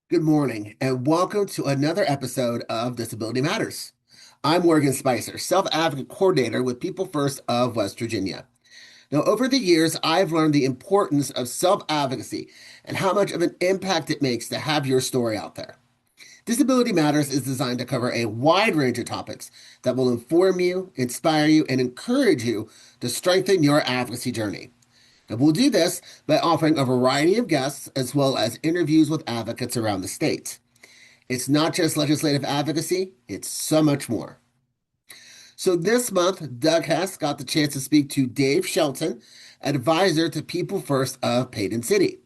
Good morning, and welcome to another episode of Disability Matters. I'm Morgan Spicer, Self Advocate Coordinator with People First of West Virginia. Now, over the years, I've learned the importance of self advocacy and how much of an impact it makes to have your story out there. Disability Matters is designed to cover a wide range of topics that will inform you, inspire you, and encourage you to strengthen your advocacy journey. And we'll do this by offering a variety of guests as well as interviews with advocates around the state. It's not just legislative advocacy, it's so much more. So this month, Doug Hess got the chance to speak to Dave Shelton, advisor to People First of Paden City.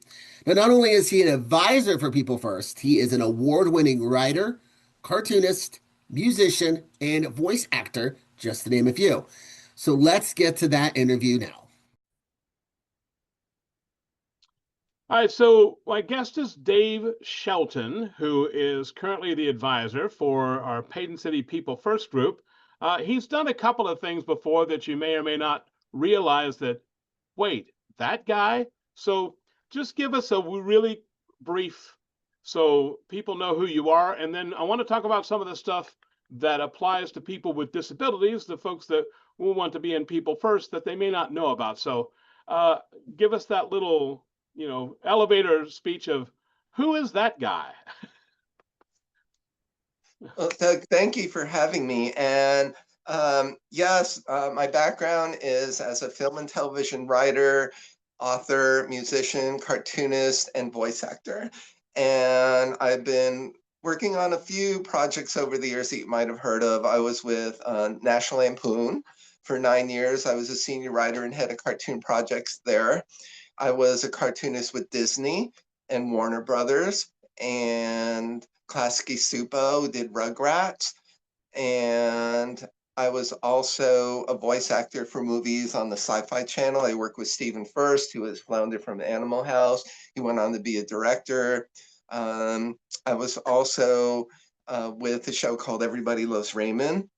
Now, not only is he an advisor for People First, he is an award-winning writer, cartoonist, musician, and voice actor, just to name a few. So let's get to that interview now. All right, so my guest is Dave Shelton, who is currently the advisor for our Paden City People First group. He's done a couple of things before that you may or may not realize that, wait, that guy? So just give us a really brief so people know who you are. And then I want to talk about some of the stuff that applies to people with disabilities, the folks that will want to be in People First that they may not know about. So uh, give us that little elevator speech of who is that guy? Well, Doug, thank you for having me. And yes, my background is as a film and television writer, author, musician, cartoonist, and voice actor. And I've been working on a few projects over the years that you might have heard of. I was with National Lampoon for 9 years. I was a senior writer and head of cartoon projects there. I was a cartoonist with Disney and Warner Brothers and Klasky Supo did Rugrats. And I was also a voice actor for movies on the Sci-Fi Channel. I worked with Stephen Furst, who was Flounder from Animal House. He went on to be a director. I was also with a show called Everybody Loves Raymond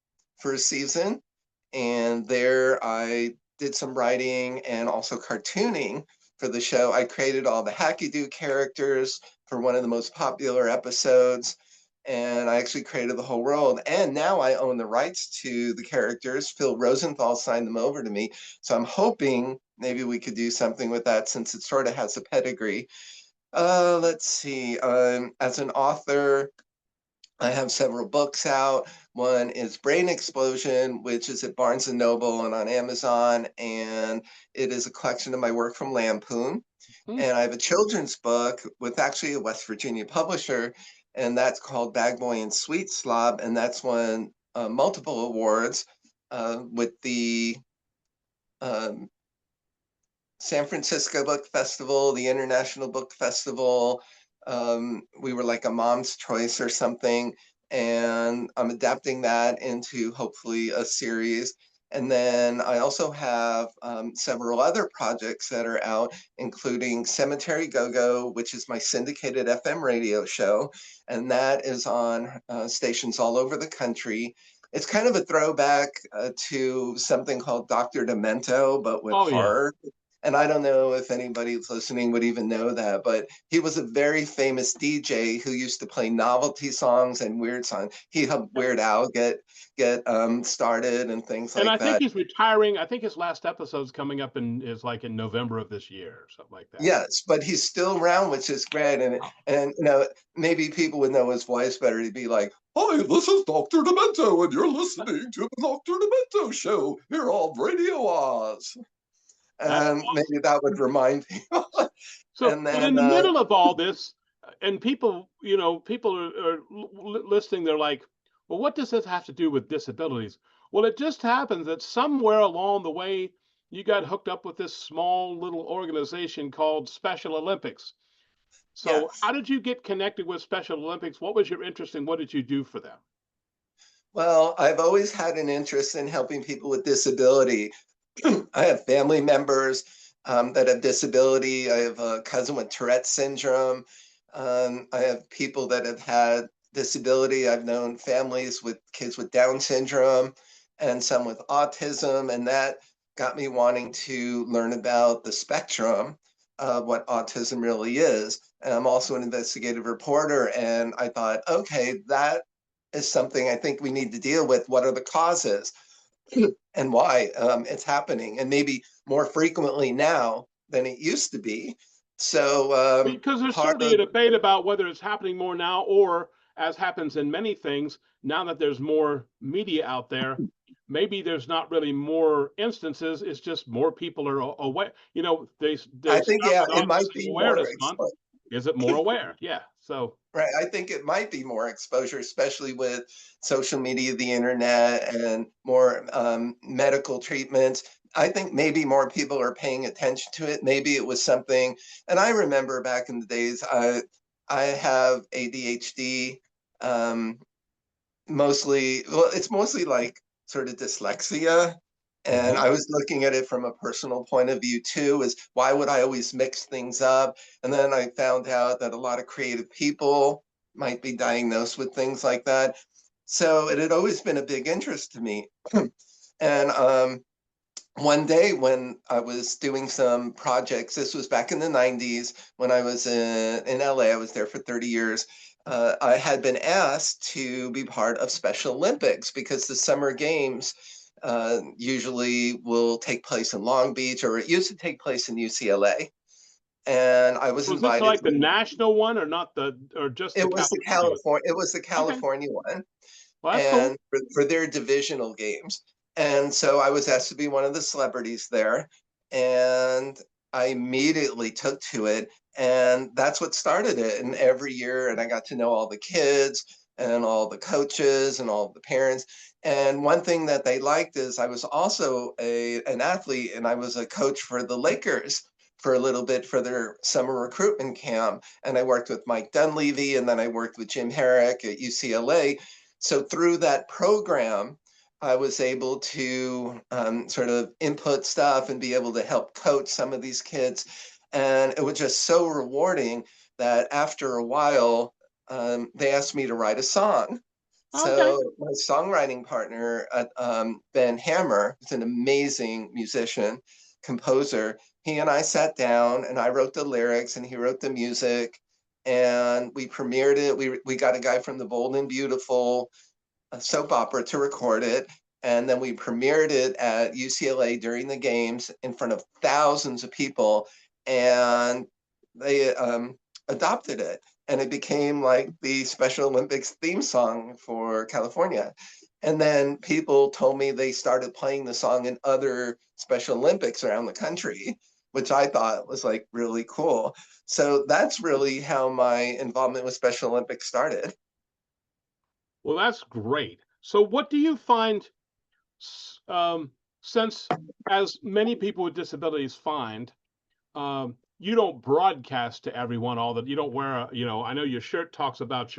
for a season. And there I did some writing and also cartooning for the show. I created all the Hacky Doo characters for one of the most popular episodes. And I actually created the whole world. And now I own the rights to the characters. Phil Rosenthal signed them over to me. So I'm hoping maybe we could do something with that since it sort of has a pedigree. Let's see. As an author, I have several books out. One is Brain Explosion, which is at Barnes and Noble and on Amazon, and it is a collection of my work from Lampoon. Hmm. And I have a children's book with actually a West Virginia publisher, and that's called Bag Boy and Sweet Slob, and that's won multiple awards with the um, San Francisco Book Festival, the International Book Festival. We were like a mom's choice or something. And I'm adapting that into hopefully a series. And then I also have several other projects that are out, including Cemetery Go-Go, which is my syndicated FM radio show. And that is on stations all over the country. It's kind of a throwback to something called Dr. Demento, but with Oh yeah. horror. And I don't know if anybody listening would even know that, but he was a very famous DJ who used to play novelty songs and weird songs. He helped Weird Al get started and things And I like think that. he's retiring. I think his last episode's coming up in November of this year or something like that. Yes, but he's still around, which is great. Oh. And maybe people would know his voice better. He'd be like, "Hi, this is Dr. Demento, and you're listening to the Dr. Demento Show here on Radio Oz." That's And awesome. maybe that would remind people. So, And but in then the middle of all this, and people are listening, they're like, well, what does this have to do with disabilities? Well, it just happens that somewhere along the way, you got hooked up with this small little organization called Special Olympics. So, yes. how did you get connected with Special Olympics? What was your interest and what did you do for them? Well, I've always had an interest in helping people with disability. I have family members that have disability. I have a cousin with Tourette syndrome. I have people that have had disability. I've known families with kids with Down syndrome and some with autism, and that got me wanting to learn about the spectrum what autism really is. And I'm also an investigative reporter, and I thought, okay, that is something I think we need to deal with. What are the causes and why it's happening, and maybe more frequently now than it used to be. So Because there's part certainly of a debate about whether it's happening more now, or, as happens in many things, now that there's more media out there, maybe there's not really more instances. It's just more people are aware. They I they think, start yeah, with it might Autism be more Awareness Month. Is it more aware? Yeah. So right. I think it might be more exposure, especially with social media, the internet, and more medical treatments. I think maybe more people are paying attention to it. Maybe it was something, and I remember back in the days, I have ADHD, um, mostly, well, it's mostly like sort of dyslexia. And mhm. I was looking at it from a personal point of view too, is why would I always mix things up? And then I found out that a lot of creative people might be diagnosed with things like that. So it had always been a big interest to me. And one day when I was doing some projects, this was back in the 90s when I was in LA, I was there for 30 years. I had been asked to be part of Special Olympics because the Summer Games usually will take place in Long Beach, or it used to take place in UCLA. And I was Was this invited. like the national one, or not or just the It was the California one? California. It was the Okay. California one, Well, that's cool. and for their divisional games. And so I was asked to be one of the celebrities there. And I immediately took to it. And that's what started it. And every year, and I got to know all the kids and all the coaches and all the parents. And one thing that they liked is I was also an athlete, and I was a coach for the Lakers for a little bit for their summer recruitment camp. And I worked with Mike Dunleavy, and then I worked with Jim Herrick at UCLA. So through that program, I was able to sort of input stuff and be able to help coach some of these kids. And it was just so rewarding that after a while, they asked me to write a song. Okay. So my songwriting partner, Ben Hammer, is an amazing musician, composer. He and I sat down, and I wrote the lyrics and he wrote the music, and we premiered it. We got a guy from the Bold and Beautiful soap opera to record it. And then we premiered it at UCLA during the games in front of thousands of people. And they adopted it. And it became like the Special Olympics theme song for California. And then people told me they started playing the song in other Special Olympics around the country, which I thought was like really cool. So that's really how my involvement with Special Olympics started. Well, that's great. So, what do you find, since, as many people with disabilities find, you don't broadcast to everyone all that, you don't wear I know your shirt talks about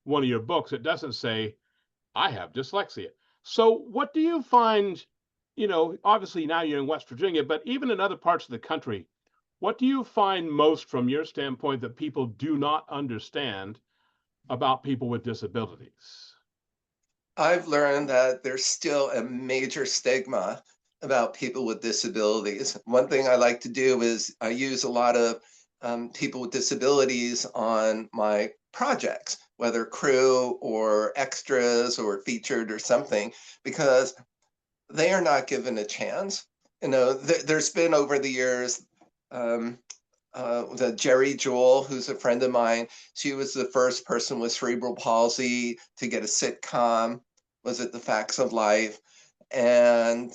one of your books. It doesn't say, I have dyslexia. So, what do you find? Obviously now you're in West Virginia, but even in other parts of the country, what do you find most from your standpoint that people do not understand about people with disabilities? I've learned that there's still a major stigma about people with disabilities. One thing I like to do is I use a lot of people with disabilities on my projects, whether crew or extras or featured or something, because they are not given a chance. There's been over the years um, the Jerry Jewell, who's a friend of mine. She was the first person with cerebral palsy to get a sitcom. Was it The Facts of Life? And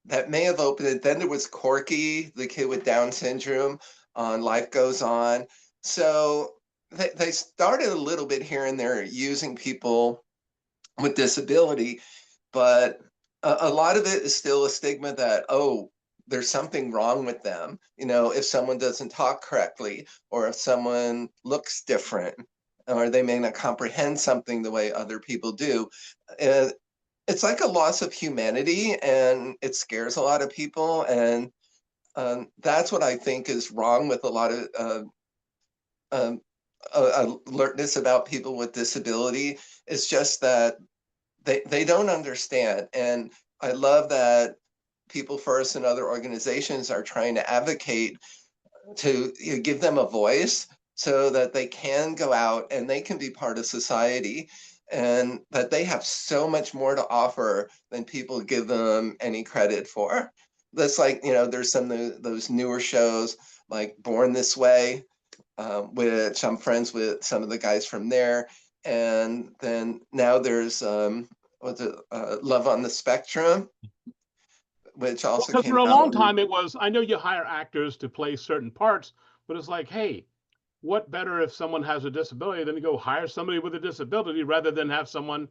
that may have opened it. Then there was Corky, the kid with Down syndrome on Life Goes On. So they started a little bit here and there using people with disability, but a lot of it is still a stigma that, oh, there's something wrong with them. If someone doesn't talk correctly, or if someone looks different, or they may not comprehend something the way other people do. Uh, it's like a loss of humanity, and it scares a lot of people. And that's what I think is wrong with a lot of um, alertness about people with disability. It's just that they don't understand. And I love that People First and other organizations are trying to advocate to give them a voice so that they can go out and they can be part of society, and that they have so much more to offer than people give them any credit for. That's like, there's some of those newer shows like Born This Way, which I'm friends with some of the guys from there. And then now there's Love on the Spectrum, which Well, also because came for a out. long time it was, I know you hire actors to play certain parts, but it's like, hey, what better if someone has a disability than to go hire somebody with a disability rather than have someone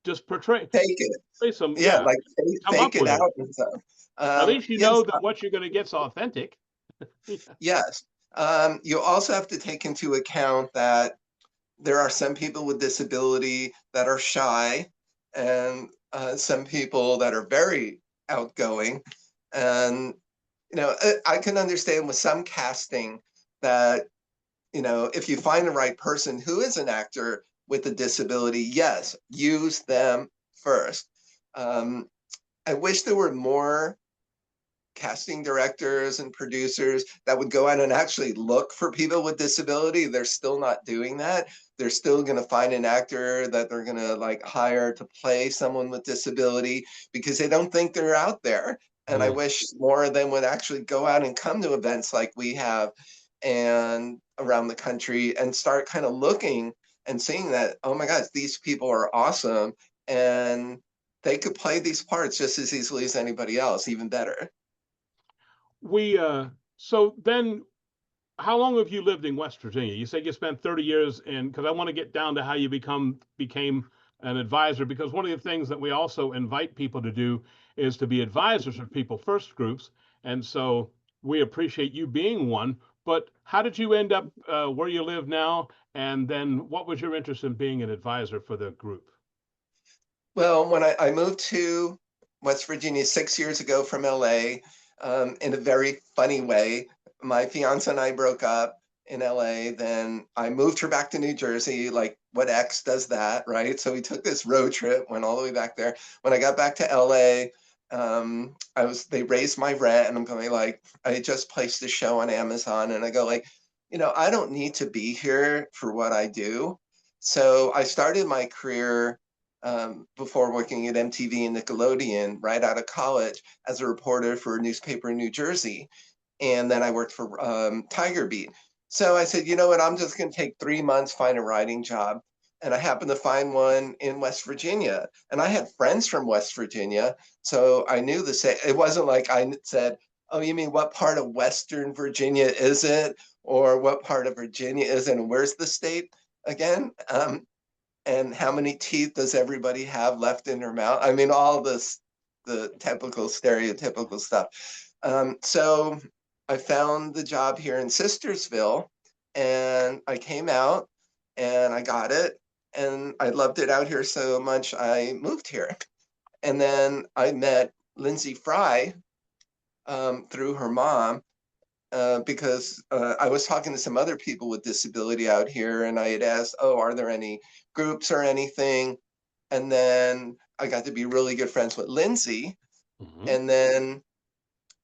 just Fake it. play some, Yeah, yeah, like come fake up it with it. out and stuff. At least you Yes, know that what you're going to get is authentic. Yeah. yes. You also have to take into account that there are some people with disability that are shy, and some people that are very outgoing. And I can understand with some casting that, if you find the right person who is an actor with a disability, yes, use them first. Um, I wish there were more casting directors and producers that would go out and actually look for people with disability. They're still not doing that. They're still going to find an actor that they're going to like hire to play someone with disability because they don't think they're out there. And I Mm. wish more of them would actually go out and come to events like we have and around the country and start kind of looking and seeing that, oh my gosh, these people are awesome, and they could play these parts just as easily as anybody else, even better. We, so then how long have you lived in West Virginia? You said you spent 30 years in, because I want to get down to how you became an advisor, because one of the things that we also invite people to do is to be advisors of people first groups. And so we appreciate you being one. But how did you end up where you live now? And then what was your interest in being an advisor for the group? Well, when I moved to West Virginia 6 years ago from LA, in a very funny way, my fiance and I broke up in LA. Then I moved her back to New Jersey, like what ex does that, right? So we took this road trip, went all the way back there. When I got back to LA, they raised my rent, and I'm going like, I just placed a show on Amazon, and I go like, I don't need to be here for what I do. So I started my career before working at MTV and Nickelodeon right out of college as a reporter for a newspaper in New Jersey. And then I worked for Tiger Beat. So I said, you know what, I'm just going to take 3 months, find a writing job. And I happened to find one in West Virginia. And I had friends from West Virginia. So I knew the same. It wasn't like I said, oh, you mean what part of Western Virginia is it? Or what part of Virginia is it? And where's the state again? And how many teeth does everybody have left in their mouth? I mean, all this, the typical stereotypical stuff. So I found the job here in Sistersville, and I came out and I got it, and I loved it out here so much I moved here. And then I met Lindsay Fry through her mom, because I was talking to some other people with disability out here, and I had asked, oh, are there any groups or anything? And then I got to be really good friends with Lindsay. Mhm. And then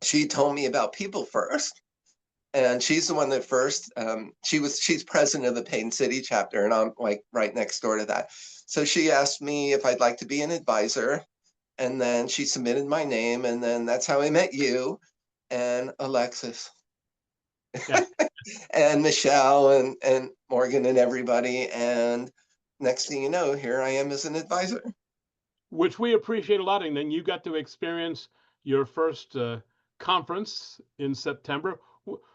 she told me about People First. And she's the one that first, she's president of the Paden City chapter, and I'm like right next door to that. So she asked me if I'd like to be an advisor. And then she submitted my name. And then that's how I met you and Alexis Yeah. and Michelle and Morgan and everybody. And next thing you know, here I am as an advisor. Which we appreciate a lot. And then you got to experience your first conference in September.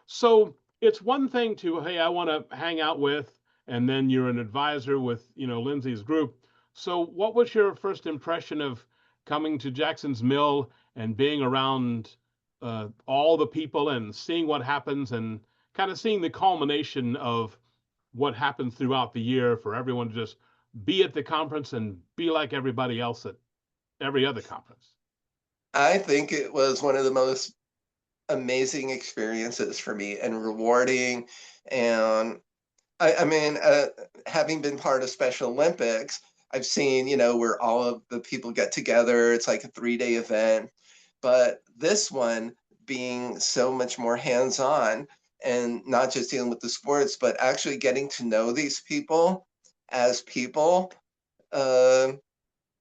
So it's one thing to, hey, I want to hang out with, and then you're an advisor with, Lindsay's group. So what was your first impression of coming to Jackson's Mill and being around all the people and seeing what happens and kind of seeing the culmination of what happens throughout the year for everyone to just be at the conference and be like everybody else at every other conference. I think it was one of the most amazing experiences for me and rewarding. And I mean, having been part of Special Olympics, I've seen, where all of the people get together. It's like a 3-day event. But this one, being so much more hands-on and not just dealing with the sports, but actually getting to know these people as people. Uh,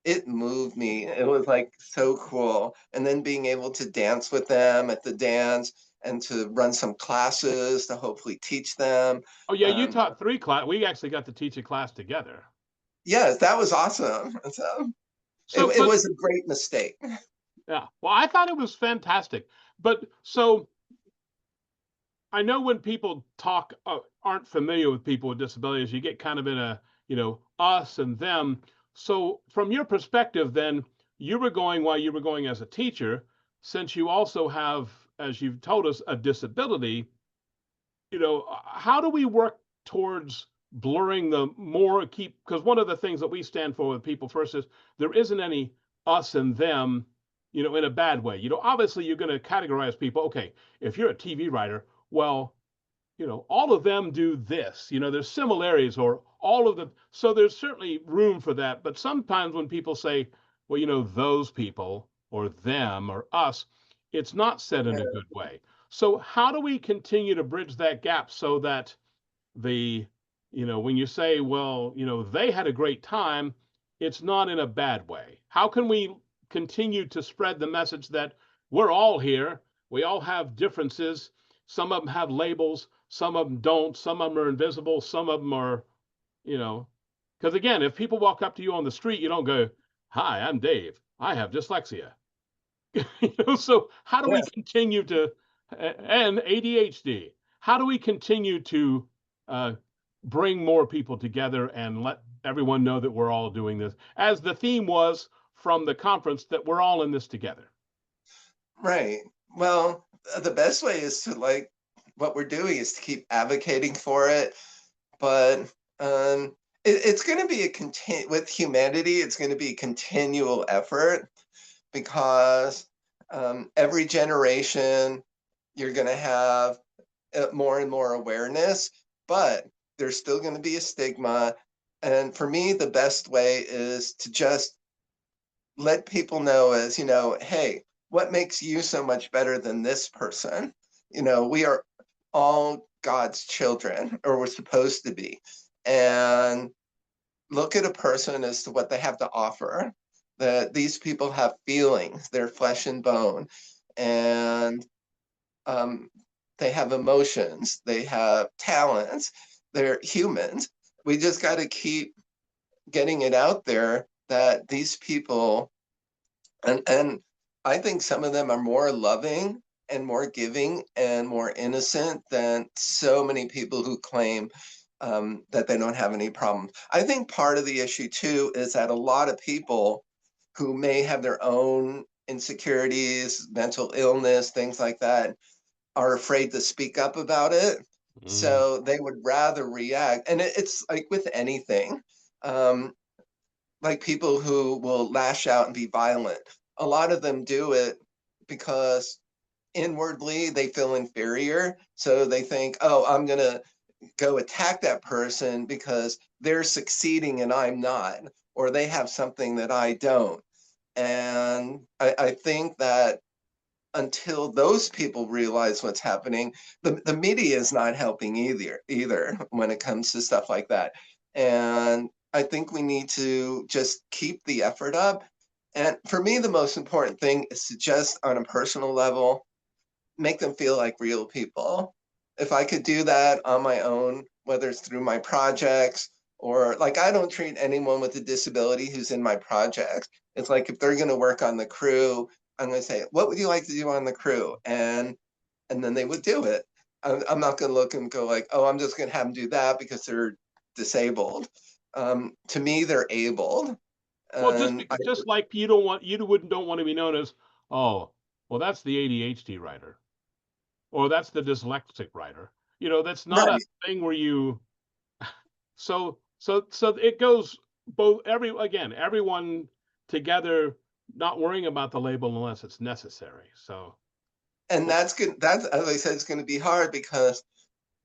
it moved me. It was like so cool. And then being able to dance with them at the dance and to run some classes to hopefully teach them. Oh yeah, you Um, taught 3 class. We actually got to teach a class together. yes, that was awesome. So So, it but was a great mistake. yeah, well, I thought it was fantastic. But so I know when people talk aren't familiar with people with disabilities, you get kind of in a, us and them. So from your perspective, then you were going while you were going as a teacher, since you also have, as you've told us, a disability. How do we work towards blurring the more keep? Because one of the things that we stand for with people first is there isn't any us and them, in a bad way. Obviously you're going to categorize people. Okay, if you're a TV writer, well, all of them do this. There's similarities or all of them. So there's certainly room for that. But sometimes when people say, well, those people or them or us, it's not said in a good way. So how do we continue to bridge that gap so that the, when you say, well, they had a great time, it's not in a bad way? How can we continue to spread the message that we're all here, we all have differences, some of them have labels, some of them don't, some of them are invisible, some of them are, you know, because again, if people walk up to you on the street, you don't go, hi, I'm Dave, I have dyslexia. So how do we Yes. continue to, and ADHD, how do we continue to uh, bring more people together and let everyone know that we're all doing this, as the theme was from the conference, that we're all in this together? Right. Well, the best way is to like what we're doing is to keep advocating for it. But it's going to be with humanity, it's going to be a continual effort because every generation you're going to have more and more awareness, but there's still going to be a stigma. And for me, the best way is to just let people know is, hey, what makes you so much better than this person? We are all God's children, or we're supposed to be. And look at a person as to what they have to offer. That these people have feelings, they're flesh and bone, and um, they have emotions, they have talents, they're humans. We just got to keep getting it out there that these people, and I think some of them are more loving and more giving and more innocent than so many people who claim that they don't have any problems. I think part of the issue too is that a lot of people who may have their own insecurities, mental illness, things like that, are afraid to speak up about it. Mm. So they would rather react. And it's like with anything. Um, like people who will lash out and be violent. A lot of them do it because inwardly they feel inferior. So they think, oh, I'm going to go attack that person because they're succeeding and I'm not, or they have something that I don't. And I think that until those people realize what's happening, the media is not helping either when it comes to stuff like that. And I think we need to just keep the effort up. And for me, the most important thing is to just on a personal level make them feel like real people. If I could do that on my own, whether it's through my projects or like I don't treat anyone with a disability who's in my project. It's like if they're going to work on the crew, I'm going to say, "What would you like to do on the crew?" And then they would do it. I'm not going to look and go like, "Oh, I'm just going to have them do that because they're disabled." To me, they're abled, Well, just and just like you don't want to be known as, oh, well, that's the ADHD writer, or that's the dyslexic writer. That's not a right. thing where you. So it goes both, everyone together, not worrying about the label unless it's necessary. So, And that's good. That's, as I said, it's going to be hard because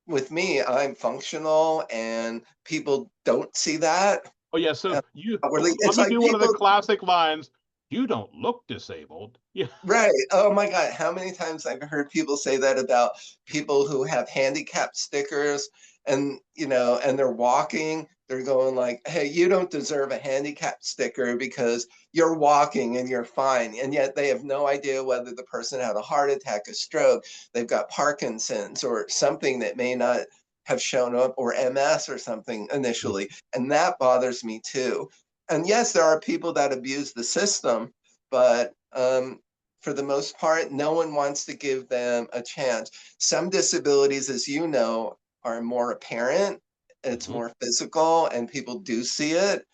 with me, I'm functional and people don't see that. oh yeah, Uh, so Outwardly, let it's me like do one of the people, classic lines. you don't look disabled. Yeah. Right. Oh my God. How many times I've heard people say that about people who have handicap stickers and, and they're walking, they're going like, hey, you don't deserve a handicap sticker because you're walking and you're fine. And yet they have no idea whether the person had a heart attack, a stroke, they've got Parkinson's or something that may not have shown up, or MS or something initially. And that bothers me too. And yes, there are people that abuse the system, but for the most part, no one wants to give them a chance. Some disabilities, as you know, are more apparent. It's Mhm. more physical, and people do see it.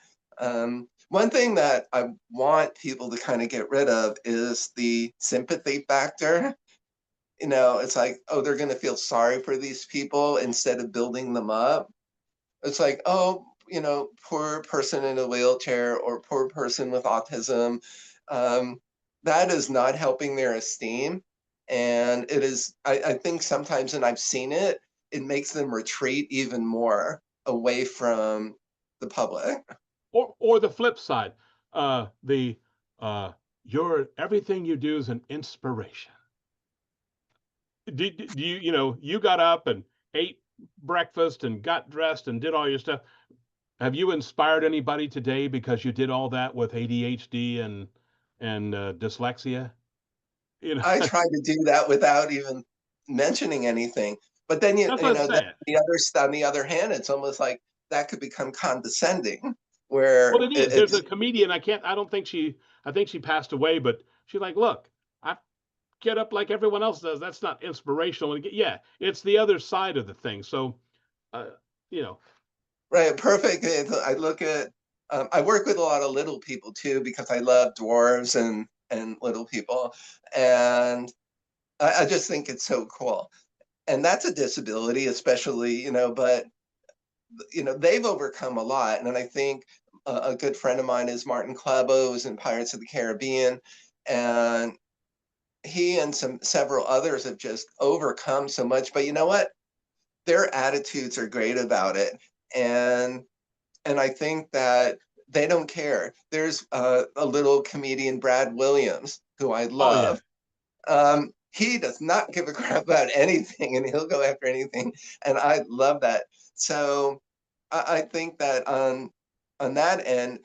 One thing that I want people to kind of get rid of is the sympathy factor. It's like, oh, they're going to feel sorry for these people instead of building them up. It's like, oh, poor person in a wheelchair or poor person with autism. Um, that is not helping their esteem. And it is, I think sometimes, and I've seen it, it makes them retreat even more away from the public. Or the flip side, the your everything you do is an inspiration. Do you you got up and ate breakfast and got dressed and did all your stuff? Have you inspired anybody today because you did all that with ADHD and dyslexia? You know, I try to do that without even mentioning anything. But then that's what I'm then saying. on the other hand, it's almost like that could become condescending, Well, where it is. There's a comedian. I don't think she. I think she passed away, but she's like, look, I get up like everyone else does. That's not inspirational. Yeah, it's the other side of the thing. So, uh, you know, right, perfect. I look at, I work with a lot of little people too because I love dwarves and little people, and I just think it's so cool. And that's a disability, especially, but they've overcome a lot. And I think a good friend of mine is Martin Clabo, who's in Pirates of the Caribbean, and he and several others have just overcome so much. But you know what? Their attitudes are great about it, and I think that they don't care. There's a little comedian, Brad Williams, who I oh yeah. love. He does not give a crap about anything, and he'll go after anything, and I love that. So I think that on that end,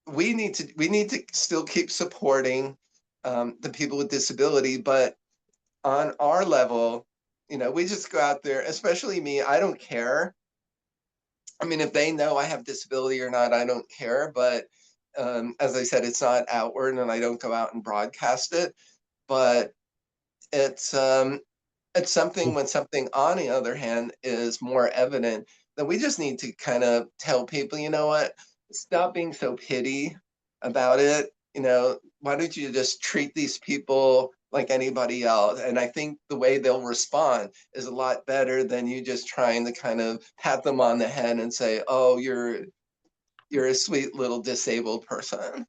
we need to still keep supporting the people with disability, but on our level, we just go out there. Especially me, I don't care. I mean, if they know I have disability or not, I don't care. But as I said, it's not outward, and I don't go out and broadcast it. But it's um, it's something, when something on the other hand is more evident, then we just need to kind of tell people, you know what, stop being so pity about it. Why don't you just treat these people like anybody else? And I think the way they'll respond is a lot better than you just trying to kind of pat them on the head and say, oh, you're a sweet little disabled person.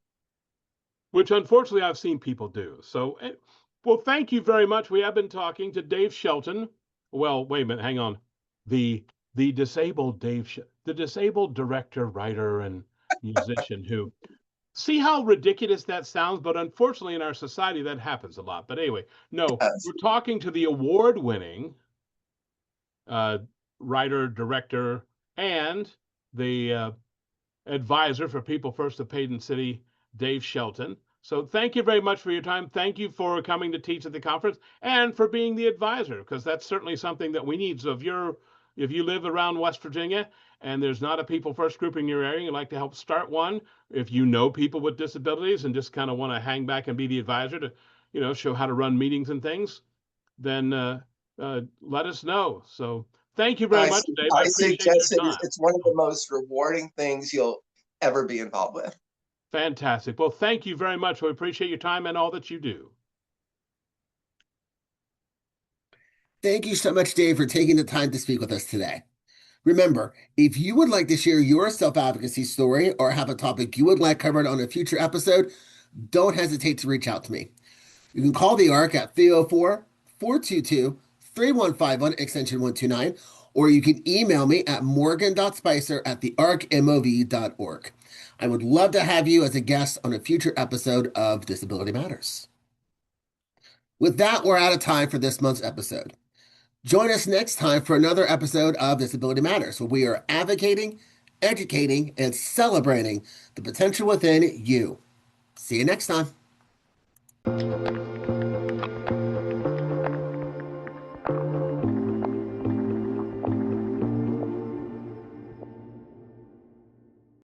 Which unfortunately I've seen people do. So, well, thank you very much. We have been talking to Dave Shelton. Well, wait a minute, hang on. The the disabled the disabled director, writer, and musician who see how ridiculous that sounds, but unfortunately in our society that happens a lot. But anyway, no, Yes. we're talking to the award-winning uh, writer, director, and the advisor for People First of Paden City, Dave Shelton. So thank you very much for your time. Thank you for coming to teach at the conference and for being the advisor, because that's certainly something that we need. So if you live around West Virginia and there's not a People First group in your area, you'd like to help start one, if you know people with disabilities and just kind of want to hang back and be the advisor to, show how to run meetings and things, then let us know. So thank you very I, much, Dave. I I appreciate your suggest time. it's one of the most rewarding things you'll ever be involved with. Fantastic. Well, thank you very much. We appreciate your time and all that you do. Thank you so much, Dave, for taking the time to speak with us today. Remember, if you would like to share your self-advocacy story or have a topic you would like covered on a future episode, don't hesitate to reach out to me. You can call the ARC at 304-422-3151 extension 129, or you can email me at morgan.spicer@thearcmov.org. I would love to have you as a guest on a future episode of Disability Matters. With that, we're out of time for this month's episode. Join us next time for another episode of Disability Matters, where we are advocating, educating, and celebrating the potential within you. See you next time.